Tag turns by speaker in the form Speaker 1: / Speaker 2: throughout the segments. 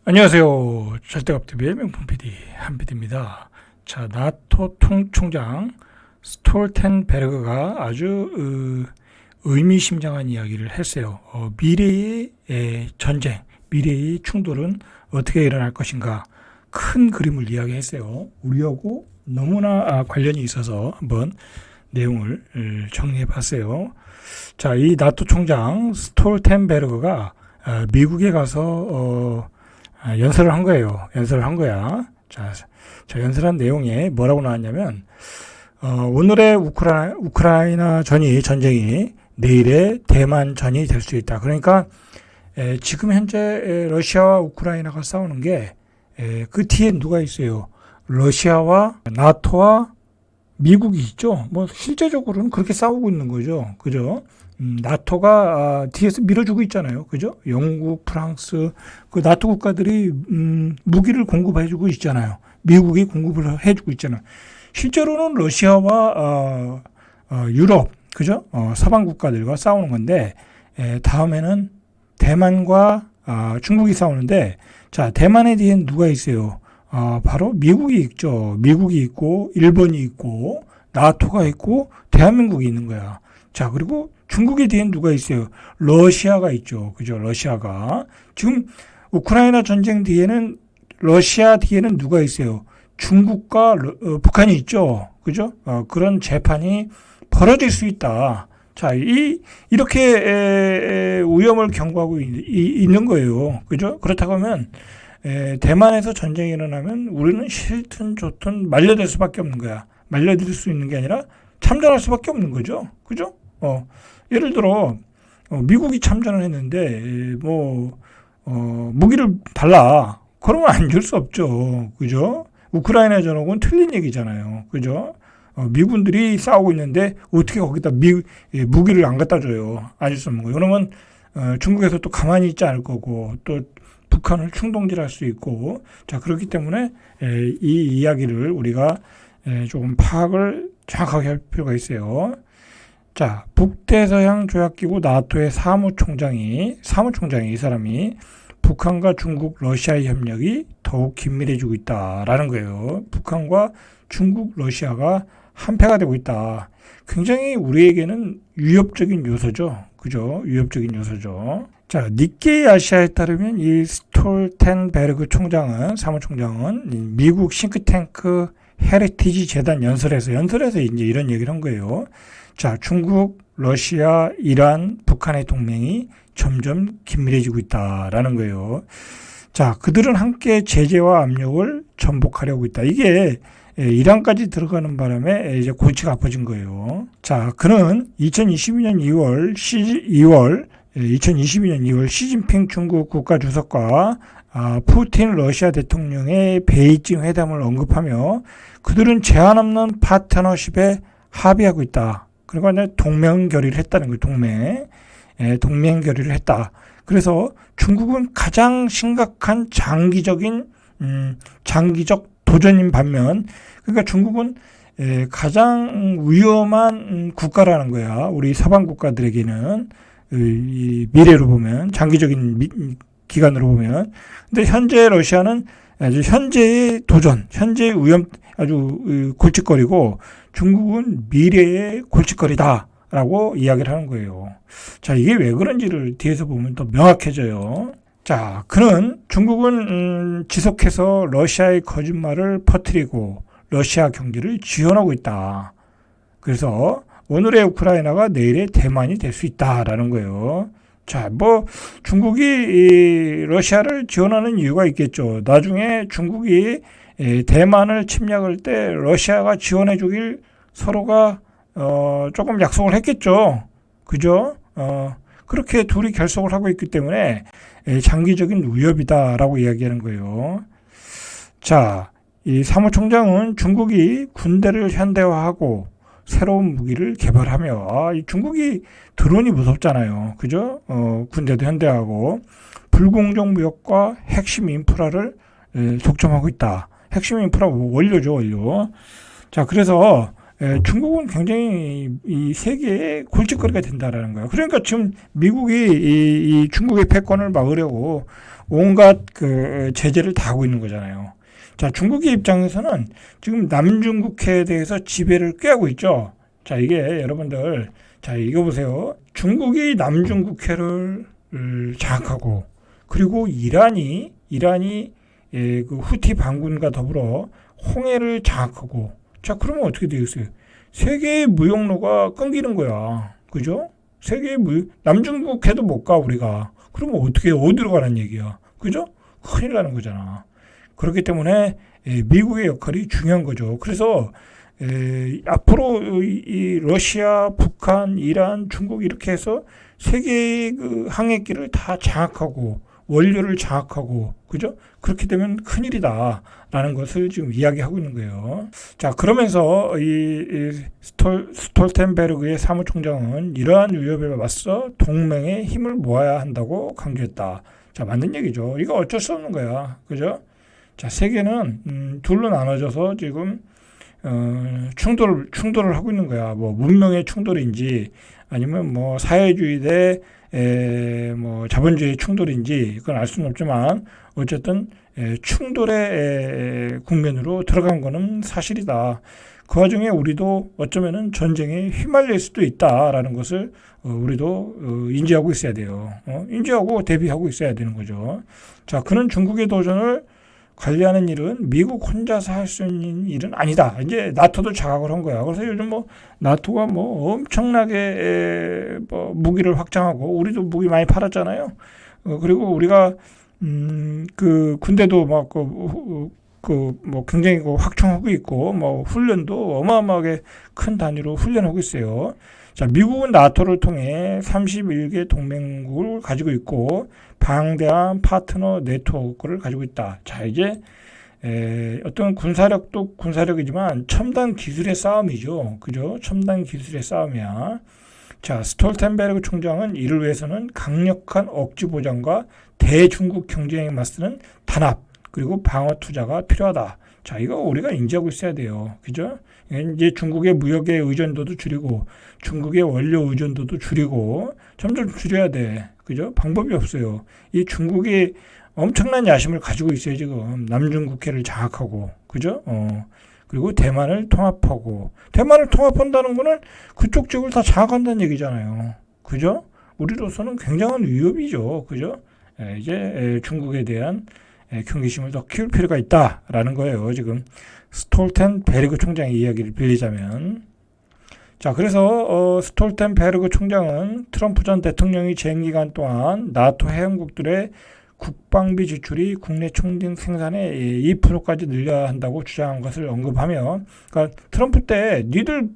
Speaker 1: 안녕하세요. 절대값TV의 명품 PD 한PD입니다. 자, 나토 총장 스톨텐베르그가 아주 의미심장한 이야기를 했어요. 미래의 전쟁, 미래의 충돌은 어떻게 일어날 것인가, 큰 그림을 이야기했어요. 우리하고 너무나 관련이 있어서 한번 내용을 정리해봤어요. 자, 이 나토 총장 스톨텐베르그가 미국에 가서 연설을 한 거예요. 연설을 한 거야. 자, 연설한 내용에 뭐라고 나왔냐면, 오늘의 우크라이나 전쟁이 내일의 대만전이 될 수 있다. 그러니까, 지금 현재 러시아와 우크라이나가 싸우는 게, 그 뒤에 누가 있어요? 러시아와 나토와 미국이 있죠. 뭐, 실제적으로는 그렇게 싸우고 있는 거죠. 그죠? 나토가 뒤에서 밀어주고 있잖아요. 그죠? 영국, 프랑스, 그 나토 국가들이 무기를 공급해주고 있잖아요. 미국이 공급을 해주고 있잖아요. 실제로는 러시아와 유럽, 그죠? 서방 국가들과 싸우는 건데, 다음에는 대만과 중국이 싸우는데, 자, 대만에 뒤엔 누가 있어요? 바로 미국이 있죠. 미국이 있고, 일본이 있고, 나토가 있고, 대한민국이 있는 거야. 자, 그리고 중국에 뒤엔 누가 있어요? 러시아가 있죠. 그죠? 러시아가. 지금 우크라이나 전쟁 뒤에는, 러시아 뒤에는 누가 있어요? 중국과 북한이 있죠. 그죠? 그런 재판이 벌어질 수 있다. 자, 이렇게 위험을 경고하고 있는 거예요. 그죠? 그렇다고 하면, 대만에서 전쟁이 일어나면 우리는 싫든 좋든 말려들 수밖에 없는 거야. 말려들 수 있는 게 아니라 참전할 수밖에 없는 거죠. 그죠? 예를 들어, 미국이 참전을 했는데, 무기를 달라. 그러면 안 줄 수 없죠. 그죠? 우크라이나 전역은 틀린 얘기잖아요. 그죠? 미군들이 싸우고 있는데, 어떻게 거기다 무기를 안 갖다 줘요. 안 줄 수 없는 거예요. 그러면, 중국에서 또 가만히 있지 않을 거고, 또 북한을 충동질할 수 있고, 자, 그렇기 때문에, 이 이야기를 우리가 조금 파악을 정확하게 할 필요가 있어요. 자, 북대서양 조약기구 나토의 사무총장이 이 사람이 북한과 중국, 러시아의 협력이 더욱 긴밀해지고 있다라는 거예요. 북한과 중국, 러시아가 한패가 되고 있다. 굉장히 우리에게는 위협적인 요소죠. 그죠? 위협적인 요소죠. 자, 니케이 아시아에 따르면 이 스톨텐베르그 사무총장은 미국 싱크탱크 헤리티지 재단 연설에서 이제 이런 얘기를 한 거예요. 자, 중국, 러시아, 이란, 북한의 동맹이 점점 긴밀해지고 있다라는 거예요. 자, 그들은 함께 제재와 압력을 전복하려고 있다. 이게 이란까지 들어가는 바람에 이제 골치가 아파진 거예요. 자, 그는 2022년 2월 시진핑 중국 국가주석과 푸틴 러시아 대통령의 베이징 회담을 언급하며 그들은 제한 없는 파트너십에 합의하고 있다. 그리고 이제 동맹결의를 했다는 거예요. 동맹결의를 했다. 그래서 중국은 가장 심각한 장기적 도전인 반면, 그러니까 중국은 가장 위험한 국가라는 거야. 우리 서방 국가들에게는 이 미래로 보면, 장기적인 기간으로 보면. 근데 현재 러시아는 아주 현재의 도전, 현재의 위험, 아주 골칫거리고, 중국은 미래의 골칫거리다라고 이야기를 하는 거예요. 자, 이게 왜 그런지를 뒤에서 보면 더 명확해져요. 자, 그는 중국은 지속해서 러시아의 거짓말을 퍼뜨리고 러시아 경제를 지원하고 있다. 그래서 오늘의 우크라이나가 내일의 대만이 될 수 있다라는 거예요. 자, 중국이 러시아를 지원하는 이유가 있겠죠. 나중에 중국이 대만을 침략할 때 러시아가 지원해 주길 서로가 조금 약속을 했겠죠. 그죠? 그렇게 둘이 결속을 하고 있기 때문에 장기적인 위협이다라고 이야기하는 거예요. 자, 이 사무총장은 중국이 군대를 현대화하고 새로운 무기를 개발하며, 이 중국이 드론이 무섭잖아요. 그죠? 군대도 현대하고 불공정 무역과 핵심 인프라를 독점하고 있다. 핵심 인프라 원료죠, 원료. 자, 그래서 중국은 굉장히 이 세계의 골칫거리가 된다라는 거예요. 그러니까 지금 미국이 이 중국의 패권을 막으려고 온갖 그 제재를 다 하고 있는 거잖아요. 자, 중국의 입장에서는 지금 남중국해에 대해서 지배를 꾀하고 있죠. 자, 이게 여러분들, 자, 이거 보세요. 중국이 남중국해를 장악하고, 그리고 이란이 그 후티 반군과 더불어 홍해를 장악하고, 자, 그러면 어떻게 되겠어요? 세계의 무역로가 끊기는 거야. 그죠? 세계의 남중국해도 못 가, 우리가. 그러면 어디로 가는 얘기야? 그죠? 큰일 나는 거잖아. 그렇기 때문에 미국의 역할이 중요한 거죠. 그래서 앞으로 이 러시아, 북한, 이란, 중국 이렇게 해서 세계의 그 항해길을 다 장악하고 원료를 장악하고, 그죠? 그렇게 되면 큰일이다라는 것을 지금 이야기하고 있는 거예요. 자, 그러면서 이 스톨텐베르그의 사무총장은 이러한 위협에 맞서 동맹의 힘을 모아야 한다고 강조했다. 자, 맞는 얘기죠. 이거 어쩔 수 없는 거야. 그죠? 자, 세계는 둘로 나눠져서 지금 충돌을 하고 있는 거야. 뭐 문명의 충돌인지 아니면 뭐 사회주의 대 뭐 자본주의 충돌인지 그건 알 수는 없지만 어쨌든 충돌의 국면으로 들어간 거는 사실이다. 그 와중에 우리도 어쩌면은 전쟁에 휘말릴 수도 있다라는 것을 우리도 인지하고 있어야 돼요. 인지하고 대비하고 있어야 되는 거죠. 자, 그는 중국의 도전을 관리하는 일은 미국 혼자서 할 수 있는 일은 아니다. 이제 나토도 자각을 한 거야. 그래서 요즘 뭐 나토가 뭐 엄청나게 뭐 무기를 확장하고 우리도 무기 많이 팔았잖아요. 그리고 우리가 그 군대도 막 뭐 굉장히 확충하고 있고 뭐 훈련도 어마어마하게 큰 단위로 훈련하고 있어요. 자, 미국은 나토를 통해 31개 동맹국을 가지고 있고 방대한 파트너 네트워크를 가지고 있다. 자, 이제 어떤 군사력도 군사력이지만 첨단 기술의 싸움이죠. 그죠? 첨단 기술의 싸움이야. 자, 스톨텐베르그 총장은 이를 위해서는 강력한 억지 보장과 대중국 경쟁에 맞서는 단합 그리고 방어 투자가 필요하다. 자, 이거 우리가 인지하고 있어야 돼요. 그죠? 이제 중국의 무역의 의존도도 줄이고 중국의 원료 의존도도 줄이고 점점 줄여야 돼. 그죠? 방법이 없어요. 이 중국이 엄청난 야심을 가지고 있어요, 지금. 남중국해를 장악하고. 그죠? 그리고 대만을 통합하고. 대만을 통합한다는 거는 그쪽 지역을 다 장악한다는 얘기잖아요. 그죠? 우리로서는 굉장한 위협이죠. 그죠? 이제 중국에 대한 경계심을 더 키울 필요가 있다라는 거예요. 지금 스톨텐베르그 총장의 이야기를 빌리자면, 자, 그래서 스톨텐베르그 총장은 트럼프 전 대통령이 재임 기간 동안 나토 회원국들의 국방비 지출이 국내 총등 생산의 2%까지 늘려야 한다고 주장한 것을 언급하며, 그러니까 트럼프 때 니들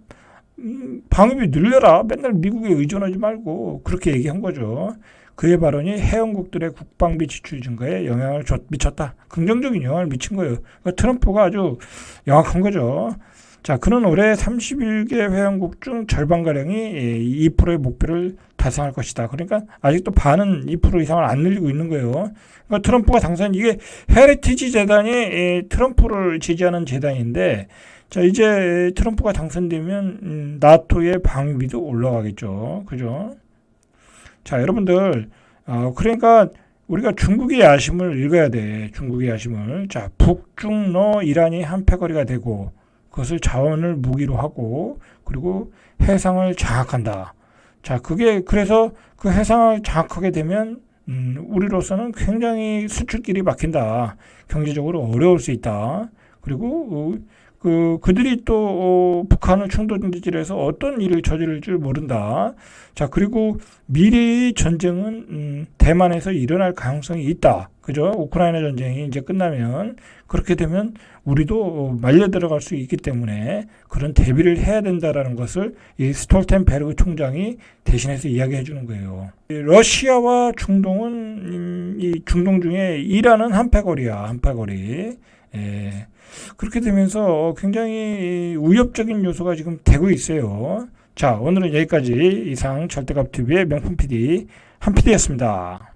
Speaker 1: 방위비 늘려라, 맨날 미국에 의존하지 말고 그렇게 얘기한 거죠. 그의 발언이 회원국들의 국방비 지출 증가에 영향을 미쳤다. 긍정적인 영향을 미친 거예요. 그러니까 트럼프가 아주 영악한 거죠. 자, 그는 올해 31개 회원국 중 절반가량이 2%의 목표를 달성할 것이다. 그러니까 아직도 반은 2% 이상을 안 늘리고 있는 거예요. 그러니까 트럼프가 당선, 이게 헤리티지 재단이 트럼프를 지지하는 재단인데, 자, 이제 트럼프가 당선되면 나토의 방위비도 올라가겠죠. 그죠? 자, 여러분들, 그러니까 우리가 중국의 야심을 읽어야 돼. 중국의 야심을. 자, 북중러 이란이 한패거리가 되고 그것을 자원을 무기로 하고 그리고 해상을 장악한다. 자, 그래서 그 해상을 장악하게 되면 우리로서는 굉장히 수출길이 막힌다. 경제적으로 어려울 수 있다. 그리고 그들이 또 북한을 충돌지질해서 어떤 일을 저지를 줄 모른다. 자, 그리고 미래의 전쟁은 대만에서 일어날 가능성이 있다. 그죠? 우크라이나 전쟁이 이제 끝나면 그렇게 되면 우리도 말려 들어갈 수 있기 때문에 그런 대비를 해야 된다라는 것을 이 스톨텐베르그 총장이 대신해서 이야기해 주는 거예요. 러시아와 중동은 이 중동 중에 이란은 한패거리야. 한패거리. 그렇게 되면서 굉장히 위협적인 요소가 지금 되고 있어요. 자, 오늘은 여기까지. 이상 절대값TV의 명품 PD 한 PD였습니다.